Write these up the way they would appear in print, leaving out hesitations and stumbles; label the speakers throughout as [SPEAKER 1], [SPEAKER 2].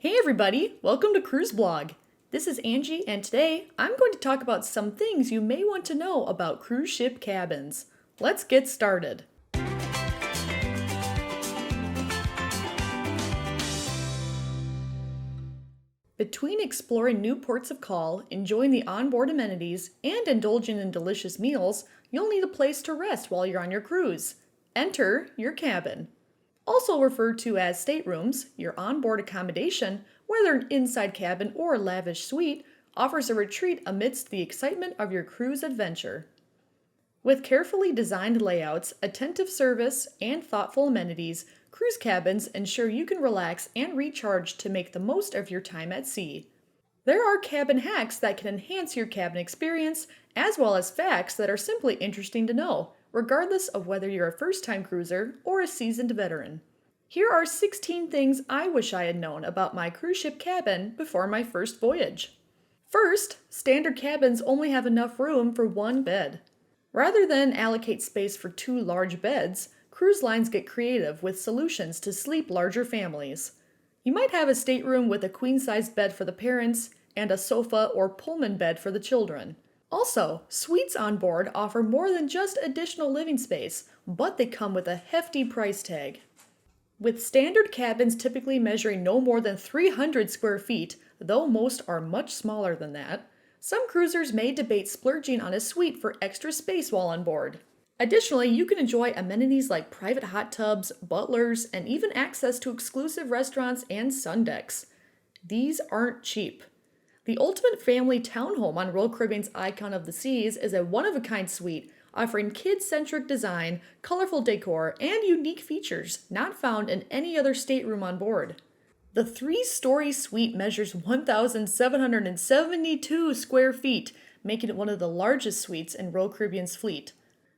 [SPEAKER 1] Hey everybody, welcome to Cruise Blog. This is Angie, and today I'm going to talk about some things you may want to know about cruise ship cabins. Let's get started. Between exploring new ports of call, enjoying the onboard amenities, and indulging in delicious meals, you'll need a place to rest while you're on your cruise. Enter your cabin. Also referred to as staterooms, your onboard accommodation, whether an inside cabin or lavish suite, offers a retreat amidst the excitement of your cruise adventure. With carefully designed layouts, attentive service, and thoughtful amenities, cruise cabins ensure you can relax and recharge to make the most of your time at sea. There are cabin hacks that can enhance your cabin experience, as well as facts that are simply interesting to know, regardless of whether you're a first-time cruiser or a seasoned veteran. Here are 16 things I wish I had known about my cruise ship cabin before my first voyage. First, standard cabins only have enough room for one bed. Rather than allocate space for two large beds, cruise lines get creative with solutions to sleep larger families. You might have a stateroom with a queen-sized bed for the parents and a sofa or Pullman bed for the children. Also, suites on board offer more than just additional living space, but they come with a hefty price tag. With standard cabins typically measuring no more than 300 square feet, though most are much smaller than that, some cruisers may debate splurging on a suite for extra space while on board. Additionally, you can enjoy amenities like private hot tubs, butlers, and even access to exclusive restaurants and sun decks. These aren't cheap. The ultimate family townhome on Royal Caribbean's Icon of the Seas is a one-of-a-kind suite offering kid-centric design, colorful decor, and unique features not found in any other stateroom on board. The three-story suite measures 1,772 square feet, making it one of the largest suites in Royal Caribbean's fleet.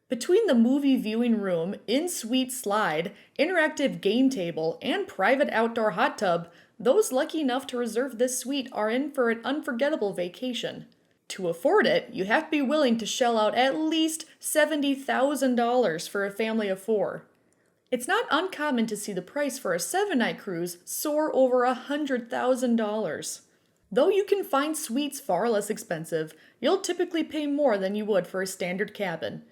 [SPEAKER 1] Between the movie viewing room, in-suite slide, interactive game table, and private outdoor hot tub, those lucky enough to reserve this suite are in for an unforgettable vacation. To afford it, you have to be willing to shell out at least $70,000 for a family of four. It's not uncommon to see the price for a 7-night cruise soar over $100,000. Though you can find suites far less expensive, you'll typically pay more than you would for a standard cabin.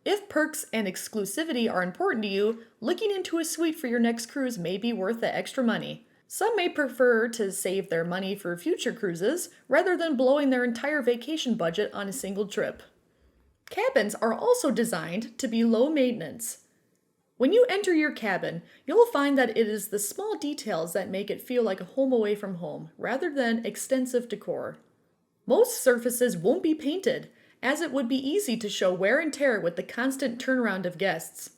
[SPEAKER 1] If perks and exclusivity are important to you, looking into a suite for your next cruise may be worth the extra money. Some may prefer to save their money for future cruises rather than blowing their entire vacation budget on a single trip. Cabins are also designed to be low maintenance. When you enter your cabin, you'll find that it is the small details that make it feel like a home away from home rather than extensive decor. Most surfaces won't be painted, as it would be easy to show wear and tear with the constant turnaround of guests.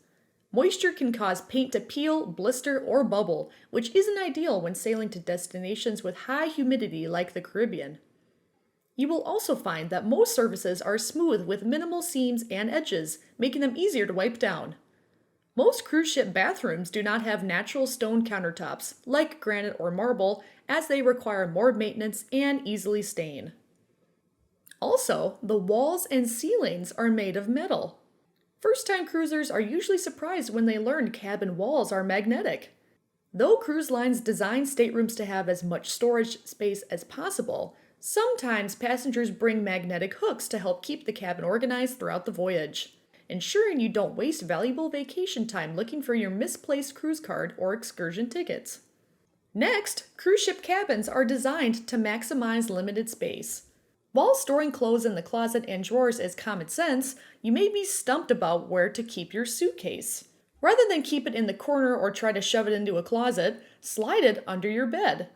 [SPEAKER 1] Moisture can cause paint to peel, blister, or bubble, which isn't ideal when sailing to destinations with high humidity like the Caribbean. You will also find that most surfaces are smooth with minimal seams and edges, making them easier to wipe down. Most cruise ship bathrooms do not have natural stone countertops, like granite or marble, as they require more maintenance and easily stain. Also, the walls and ceilings are made of metal. First-time cruisers are usually surprised when they learn cabin walls are magnetic. Though cruise lines design staterooms to have as much storage space as possible, sometimes passengers bring magnetic hooks to help keep the cabin organized throughout the voyage, ensuring you don't waste valuable vacation time looking for your misplaced cruise card or excursion tickets. Next, cruise ship cabins are designed to maximize limited space. While storing clothes in the closet and drawers is common sense, you may be stumped about where to keep your suitcase. Rather than keep it in the corner or try to shove it into a closet, slide it under your bed.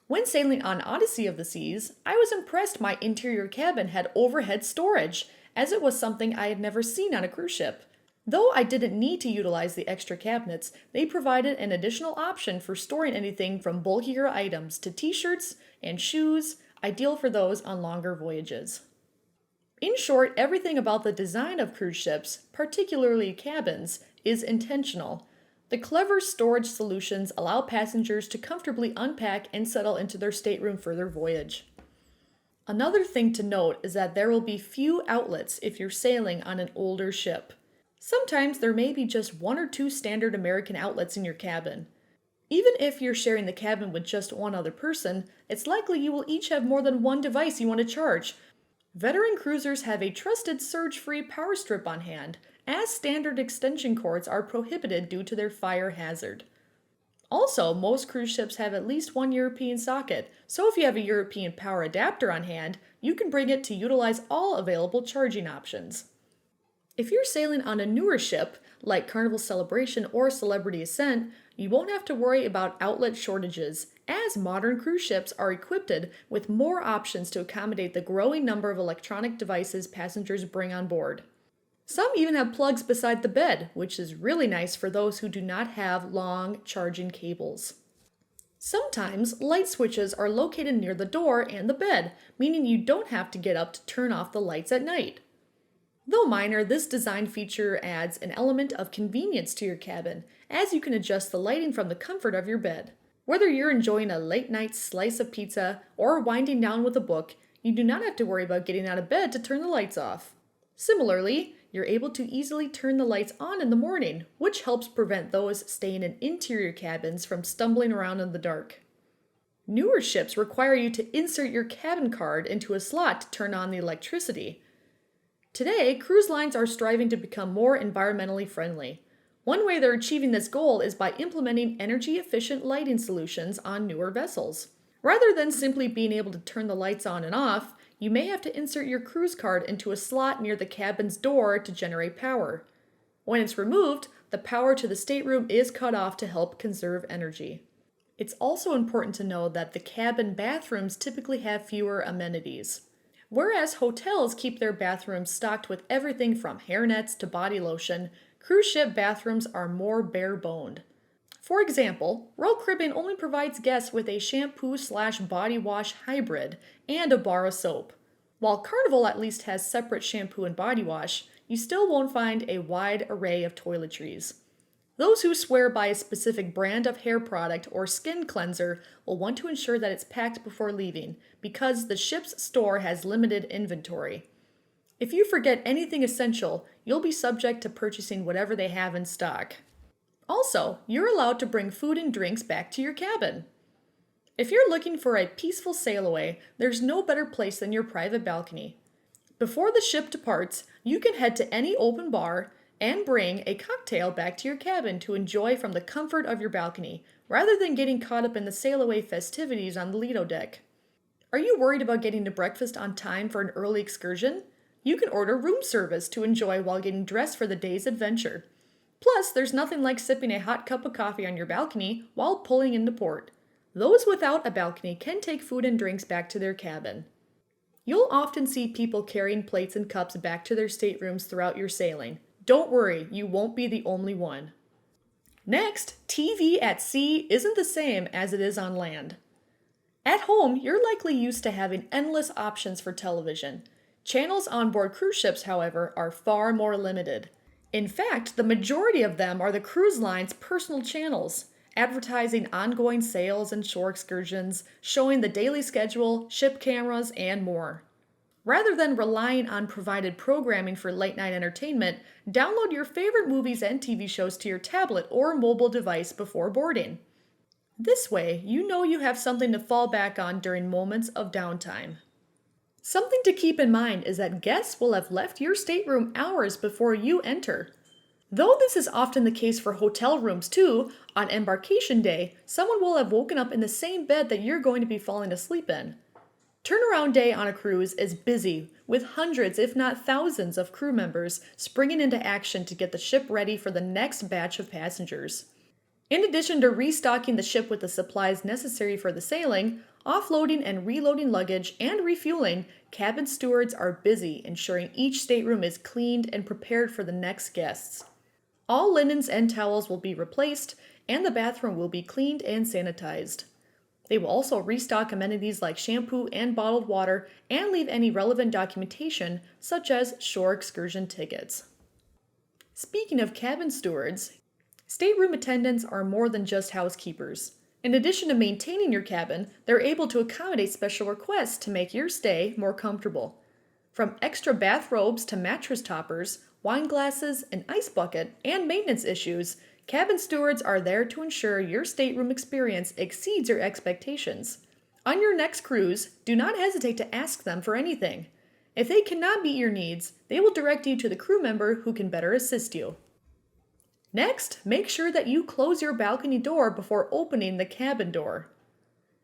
[SPEAKER 1] When sailing on Odyssey of the Seas, I was impressed my interior cabin had overhead storage, as it was something I had never seen on a cruise ship. Though I didn't need to utilize the extra cabinets, they provided an additional option for storing anything from bulkier items to t-shirts and shoes, ideal for those on longer voyages. In short, everything about the design of cruise ships, particularly cabins, is intentional. The clever storage solutions allow passengers to comfortably unpack and settle into their stateroom for their voyage. Another thing to note is that there will be few outlets if you're sailing on an older ship. Sometimes there may be just one or two standard American outlets in your cabin. Even if you're sharing the cabin with just one other person, it's likely you will each have more than one device you want to charge. Veteran cruisers have a trusted surge-free power strip on hand, as standard extension cords are prohibited due to their fire hazard. Also, most cruise ships have at least one European socket, so if you have a European power adapter on hand, you can bring it to utilize all available charging options. If you're sailing on a newer ship, like Carnival Celebration or Celebrity Ascent, you won't have to worry about outlet shortages, as modern cruise ships are equipped with more options to accommodate the growing number of electronic devices passengers bring on board. Some even have plugs beside the bed, which is really nice for those who do not have long charging cables. Sometimes light switches are located near the door and the bed, meaning you don't have to get up to turn off the lights at night. Though minor, this design feature adds an element of convenience to your cabin, as you can adjust the lighting from the comfort of your bed. Whether you're enjoying a late night slice of pizza or winding down with a book, you do not have to worry about getting out of bed to turn the lights off. Similarly, you're able to easily turn the lights on in the morning, which helps prevent those staying in interior cabins from stumbling around in the dark. Newer ships require you to insert your cabin card into a slot to turn on the electricity. Today, cruise lines are striving to become more environmentally friendly. One way they're achieving this goal is by implementing energy-efficient lighting solutions on newer vessels. Rather than simply being able to turn the lights on and off, you may have to insert your cruise card into a slot near the cabin's door to generate power. When it's removed, the power to the stateroom is cut off to help conserve energy. It's also important to know that the cabin bathrooms typically have fewer amenities. Whereas hotels keep their bathrooms stocked with everything from hairnets to body lotion, cruise ship bathrooms are more bare-boned. For example, Royal Caribbean only provides guests with a shampoo/body wash hybrid and a bar of soap. While Carnival at least has separate shampoo and body wash, you still won't find a wide array of toiletries. Those who swear by a specific brand of hair product or skin cleanser will want to ensure that it's packed before leaving, because the ship's store has limited inventory. If you forget anything essential, you'll be subject to purchasing whatever they have in stock. Also, you're allowed to bring food and drinks back to your cabin. If you're looking for a peaceful sail away, there's no better place than your private balcony. Before the ship departs, you can head to any open bar and bring a cocktail back to your cabin to enjoy from the comfort of your balcony, rather than getting caught up in the sail away festivities on the Lido deck. Are you worried about getting to breakfast on time for an early excursion? You can order room service to enjoy while getting dressed for the day's adventure. Plus, there's nothing like sipping a hot cup of coffee on your balcony while pulling into port. Those without a balcony can take food and drinks back to their cabin. You'll often see people carrying plates and cups back to their staterooms throughout your sailing. Don't worry, you won't be the only one. Next, TV at sea isn't the same as it is on land. At home, you're likely used to having endless options for television. Channels on board cruise ships, however, are far more limited. In fact, the majority of them are the cruise line's personal channels, advertising ongoing sails and shore excursions, showing the daily schedule, ship cameras, and more. Rather than relying on provided programming for late-night entertainment, download your favorite movies and TV shows to your tablet or mobile device before boarding. This way, you know you have something to fall back on during moments of downtime. Something to keep in mind is that guests will have left your stateroom hours before you enter. Though this is often the case for hotel rooms too, on embarkation day, someone will have woken up in the same bed that you're going to be falling asleep in. Turnaround day on a cruise is busy, with hundreds if not thousands of crew members springing into action to get the ship ready for the next batch of passengers. In addition to restocking the ship with the supplies necessary for the sailing, offloading and reloading luggage, and refueling, cabin stewards are busy ensuring each stateroom is cleaned and prepared for the next guests. All linens and towels will be replaced, and the bathroom will be cleaned and sanitized. They will also restock amenities like shampoo and bottled water and leave any relevant documentation, such as shore excursion tickets. Speaking of cabin stewards, stateroom attendants are more than just housekeepers. In addition to maintaining your cabin, they're able to accommodate special requests to make your stay more comfortable. From extra bathrobes to mattress toppers, wine glasses, an ice bucket, and maintenance issues, Cabin stewards are there to ensure your stateroom experience exceeds your expectations. On your next cruise, do not hesitate to ask them for anything. If they cannot meet your needs, they will direct you to the crew member who can better assist you. Next, make sure that you close your balcony door before opening the cabin door.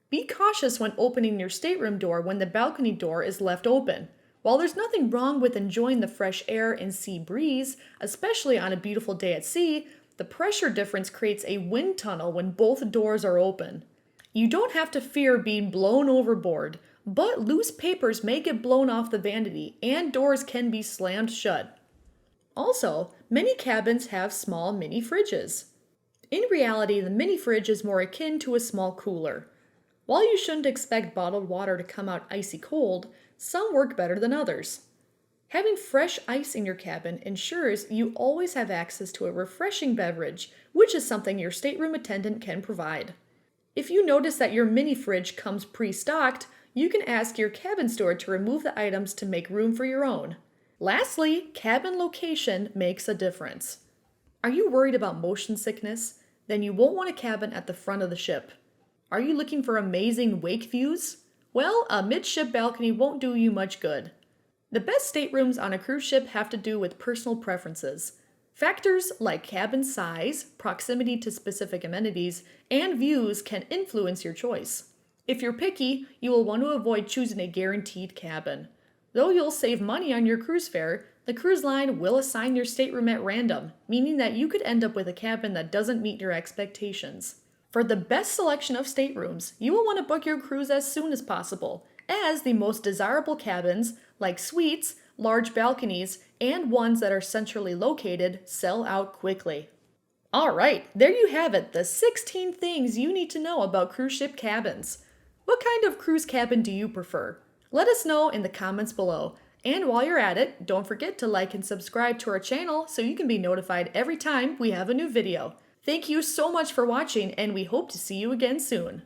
[SPEAKER 1] Be cautious when opening your stateroom door when the balcony door is left open. While there's nothing wrong with enjoying the fresh air and sea breeze, especially on a beautiful day at sea, the pressure difference creates a wind tunnel when both doors are open. You don't have to fear being blown overboard, but loose papers may get blown off the vanity and doors can be slammed shut. Also, many cabins have small mini fridges. In reality, the mini fridge is more akin to a small cooler. While you shouldn't expect bottled water to come out icy cold, some work better than others. Having fresh ice in your cabin ensures you always have access to a refreshing beverage, which is something your stateroom attendant can provide. If you notice that your mini fridge comes pre-stocked, you can ask your cabin steward to remove the items to make room for your own. Lastly, cabin location makes a difference. Are you worried about motion sickness? Then you won't want a cabin at the front of the ship. Are you looking for amazing wake views? Well, a midship balcony won't do you much good. The best staterooms on a cruise ship have to do with personal preferences. Factors like cabin size, proximity to specific amenities, and views can influence your choice. If you're picky, you will want to avoid choosing a guaranteed cabin. Though you'll save money on your cruise fare, the cruise line will assign your stateroom at random, meaning that you could end up with a cabin that doesn't meet your expectations. For the best selection of staterooms, you will want to book your cruise as soon as possible, as the most desirable cabins, like suites, large balconies, and ones that are centrally located, sell out quickly. Alright, there you have it, the 16 things you need to know about cruise ship cabins. What kind of cruise cabin do you prefer? Let us know in the comments below. And while you're at it, don't forget to like and subscribe to our channel so you can be notified every time we have a new video. Thank you so much for watching, and we hope to see you again soon.